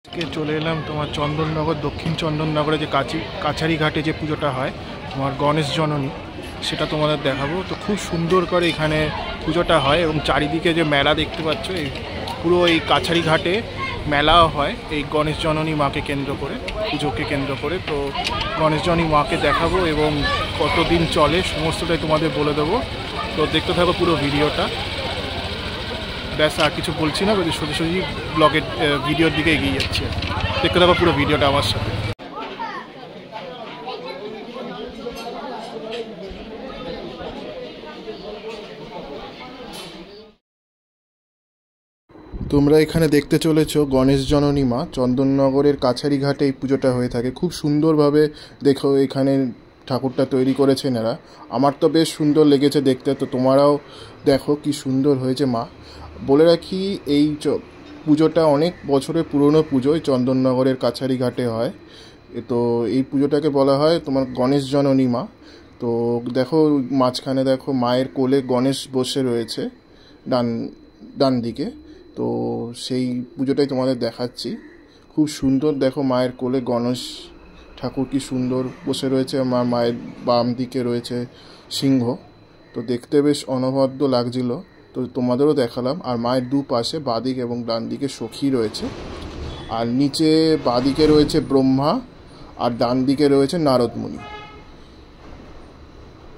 আজকে চলে এলাম তোমার চন্দননগর, দক্ষিণ চন্দননগরে যে কাছারি ঘাটে যে পুজোটা হয় তোমার গণেশ জননী, সেটা তোমাদের দেখাবো। তো খুব সুন্দর করে এখানে পুজোটা হয় এবং চারিদিকে যে মেলা দেখতে পাচ্ছ, এই পুরো এই কাছারি ঘাটে মেলাও হয় এই গণেশ জননী মাকে কেন্দ্র করে, পুজোকে কেন্দ্র করে। তো গণেশ জননী মাকে দেখাবো এবং কতদিন চলে সমস্তটাই তোমাদের বলে দেবো। তো দেখতে থাকো পুরো ভিডিওটা। ব্যাস, আর কিছু বলছি না, যদি সোজাসুজি ব্লগের ভিডিওর দিকে এগিয়ে যাচ্ছি। দেখতে থাকো পুরো ভিডিওটা আমার সাথে। তোমরা এখানে দেখতে চলেছ গণেশ জননী মা। চন্দননগরের কাছারি ঘাটে এই পুজোটা হয়ে থাকে। খুব সুন্দরভাবে দেখো এখানে ঠাকুরটা তৈরি করেছেন এরা। আমার তো বেশ সুন্দর লেগেছে দেখতে, তো তোমরাও দেখো কি সুন্দর হয়েছে মা। বলে রাখি, এই পুজোটা অনেক বছরের পুরনো পুজো, এই চন্দননগরের কাছারি ঘাটে হয়। তো এই পুজোটাকে বলা হয় তোমার গণেশ জননী মা। তো দেখো মাঝখানে দেখো মায়ের কোলে গণেশ বসে রয়েছে ডান দিকে। তো সেই পুজোটাই তোমাদের দেখাচ্ছি। খুব সুন্দর দেখো মায়ের কোলে গণেশ ঠাকুর কি সুন্দর বসে রয়েছে। আমার মায়ের বাম দিকে রয়েছে সিংহ। তো দেখতে বেশ অনবদ্য লাগছিল, তো তোমাদেরও দেখালাম। আর মায়ের দুপাশে বাঁদিক এবং ডান দিকে সখী রয়েছে। আর নিচে বাঁদিকে রয়েছে ব্রহ্মা আর ডান দিকে রয়েছে নারদমুনি।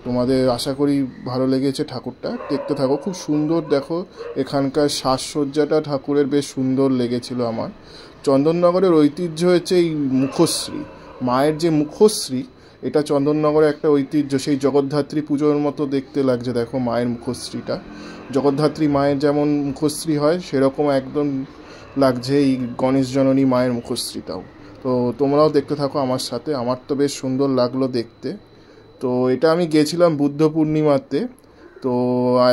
তোমাদের আশা করি ভালো লেগেছে ঠাকুরটা। দেখতে থাকো, খুব সুন্দর দেখো এখানকার সাজসজ্জাটা ঠাকুরের বেশ সুন্দর লেগেছিল আমার। চন্দননগরের ঐতিহ্য হচ্ছে এই মুখশ্রী, মায়ের যে মুখশ্রী, এটা চন্দননগরের একটা ঐতিহ্য। সেই জগদ্ধাত্রী পুজোর মতো দেখতে লাগছে দেখো মায়ের মুখশ্রীটা। জগদ্ধাত্রী মায়ের যেমন মুখশ্রী হয় সেরকম একদম লাগছে এই গণেশ জননী মায়ের মুখশ্রীটাও। তো তোমরাও দেখতে থাকো আমার সাথে। আমার তো বেশ সুন্দর লাগলো দেখতে। তো এটা আমি গেছিলাম বুদ্ধ পূর্ণিমাতে। তো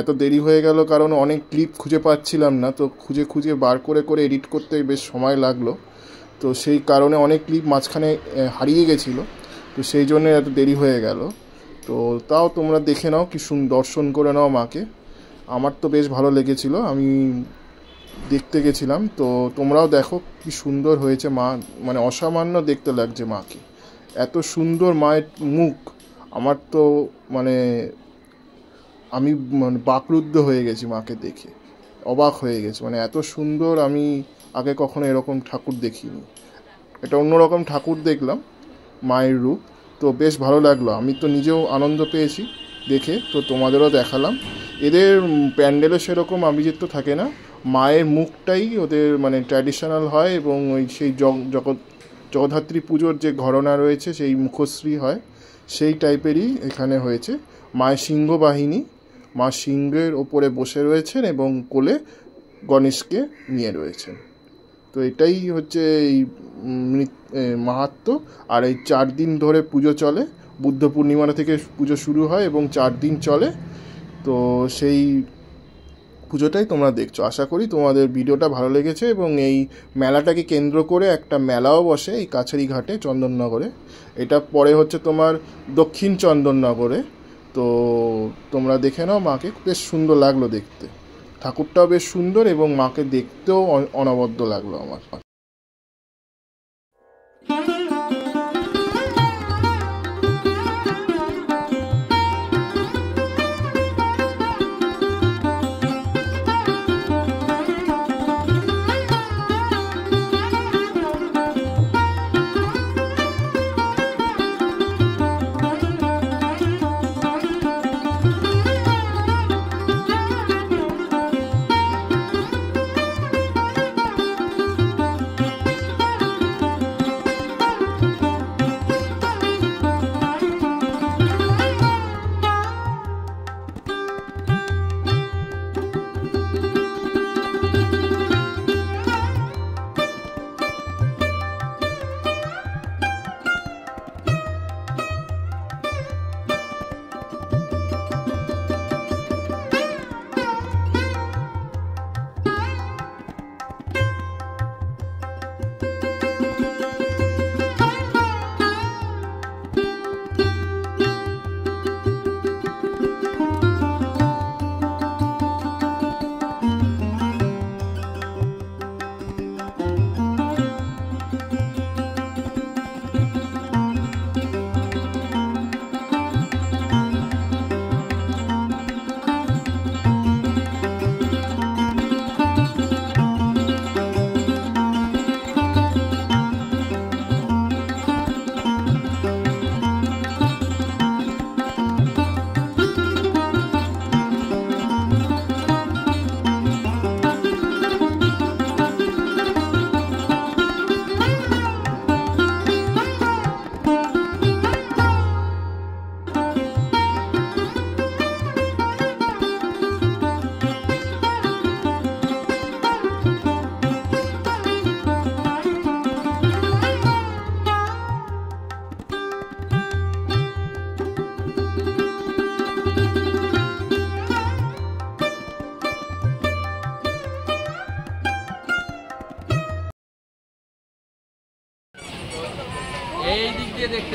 এত দেরি হয়ে গেল কারণ অনেক ক্লিপ খুঁজে পাচ্ছিলাম না। তো খুঁজে খুঁজে বার করে করে এডিট করতে বেশ সময় লাগলো। তো সেই কারণে অনেক ক্লিপ মাঝখানে হারিয়ে গেছিলো। তো সেই জন্য এত দেরি হয়ে গেল। তো তাও তোমরা দেখে নাও, কি দর্শন করে নাও মাকে। আমার তো বেশ ভালো লেগেছিল, আমি দেখতে গেছিলাম। তো তোমরাও দেখো কি সুন্দর হয়েছে মা, মানে অসামান্য দেখতে লাগছে মাকে। এত সুন্দর মায়ের মুখ, আমার তো মানে আমি বাকরুদ্ধ হয়ে গেছি মাকে দেখে, অবাক হয়ে গেছি। মানে এত সুন্দর আমি আগে কখনো এরকম ঠাকুর দেখিনি। এটা অন্যরকম ঠাকুর দেখলাম মায়ের রূপ। তো বেশ ভালো লাগলো, আমি তো নিজেও আনন্দ পেয়েছি দেখে। তো তোমাদেরও দেখালাম। এদের প্যান্ডেলে সেরকম আভিজাত্য থাকে না, মায়ের মুখটাই ওদের মানে ট্র্যাডিশনাল হয়। এবং ওই সেই জগদ্ধাত্রী পুজোর যে ঘরনা রয়েছে সেই মুখশ্রী হয়, সেই টাইপেরই এখানে হয়েছে। মায়ের সিংহ বাহিনী, মা সিংহের ওপরে বসে রয়েছেন এবং কোলে গণেশকে নিয়ে রয়েছেন। তো এটাই হচ্ছে এই মাহাত্ম্য। আর এই 4 দিন ধরে পুজো চলে। বুদ্ধ পূর্ণিমা থেকে পুজো শুরু হয় এবং 4 দিন চলে। তো সেই পুজোটাই তোমরা দেখছো। আশা করি তোমাদের ভিডিওটা ভালো লেগেছে। এবং এই মেলাটাকে কেন্দ্র করে একটা মেলাও বসে এই কাছারি ঘাটে চন্দননগরে। এটা পরে হচ্ছে তোমার দক্ষিণ চন্দননগরে। তো তোমরা দেখে নাও মাকে, বেশ সুন্দর লাগলো দেখতে। ঠাকুরটাও বেশ সুন্দর এবং মাকে দেখতেও অনবদ্য লাগলো আমার।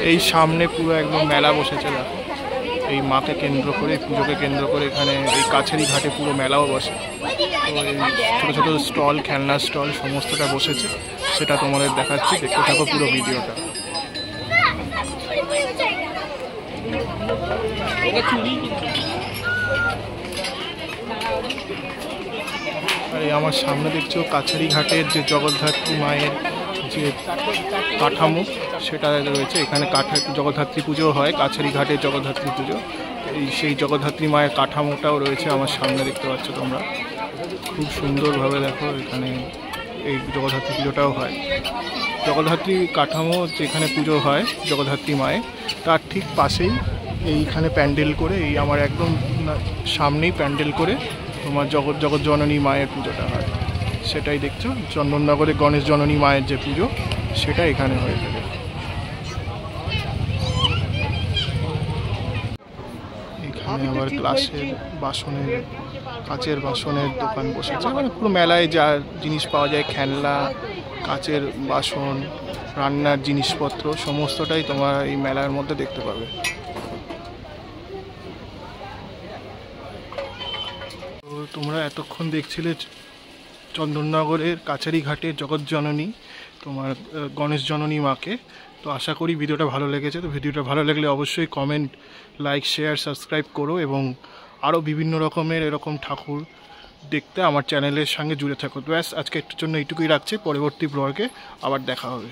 এই সামনে পুরো একদম মেলা বসেছে দেখো, এই মাকে কেন্দ্র করে, পুজোকে কেন্দ্র করে এখানে এই কাছারি ঘাটে পুরো মেলাও বসে। তো এই ছোটো ছোটো স্টল, খেলনার স্টল সমস্তটা বসেছে, সেটা তোমাদের দেখাচ্ছি, দেখতে থাকো পুরো ভিডিওটা। আর এই আমার সামনে দেখছো কাছারি ঘাটের যে জগদ্ধাত্রী মায়ের যে কাঠামো সেটা রয়েছে এখানে। জগদ্ধাত্রী পুজো হয়, কাছারি ঘাটের জগদ্ধাত্রী পুজো, সেই জগদ্ধাত্রী মায়ের কাঠামোটাও রয়েছে আমার সামনে, দেখতে পাচ্ছ তোমরা। খুব সুন্দরভাবে দেখো এখানে এই জগদ্ধাত্রী পুজোটাও হয়। জগদ্ধাত্রী কাঠামো যেখানে পুজো হয় জগদ্ধাত্রী মায়ের, তার ঠিক পাশেই এইখানে প্যান্ডেল করে, এই আমার একদম সামনেই প্যান্ডেল করে তোমার জগৎজননী মায়ের পুজোটা হয়। সেটাই দেখছো, চন্দননগরে গণেশ জননী মায়ের যে পুজো সেটা এখানে হয়ে থাকে। এখানে আবার গ্লাসের বাসনের, কাচের বাসনের দোকান বসেছে, মানে পুরো মেলায় যা জিনিস পাওয়া যায়, খেলনা, কাচের বাসন, রান্নার জিনিসপত্র সমস্তটাই তোমার এই মেলার মধ্যে দেখতে পাবে। তো তোমরা এতক্ষণ দেখছিলে চন্দননগরের কাছারি ঘাটের জগৎজননী তোমার গণেশ জননী মাকে। তো আশা করি ভিডিওটা ভালো লেগেছে। তো ভিডিওটা ভালো লাগলে অবশ্যই কমেন্ট, লাইক, শেয়ার, সাবস্ক্রাইব করো এবং আরও বিভিন্ন রকমের এরকম ঠাকুর দেখতে আমার চ্যানেলের সঙ্গে জুড়ে থাকো। ব্যাস আজকে একটুর জন্য এইটুকুই রাখছি, পরবর্তী ব্লগে আবার দেখা হবে।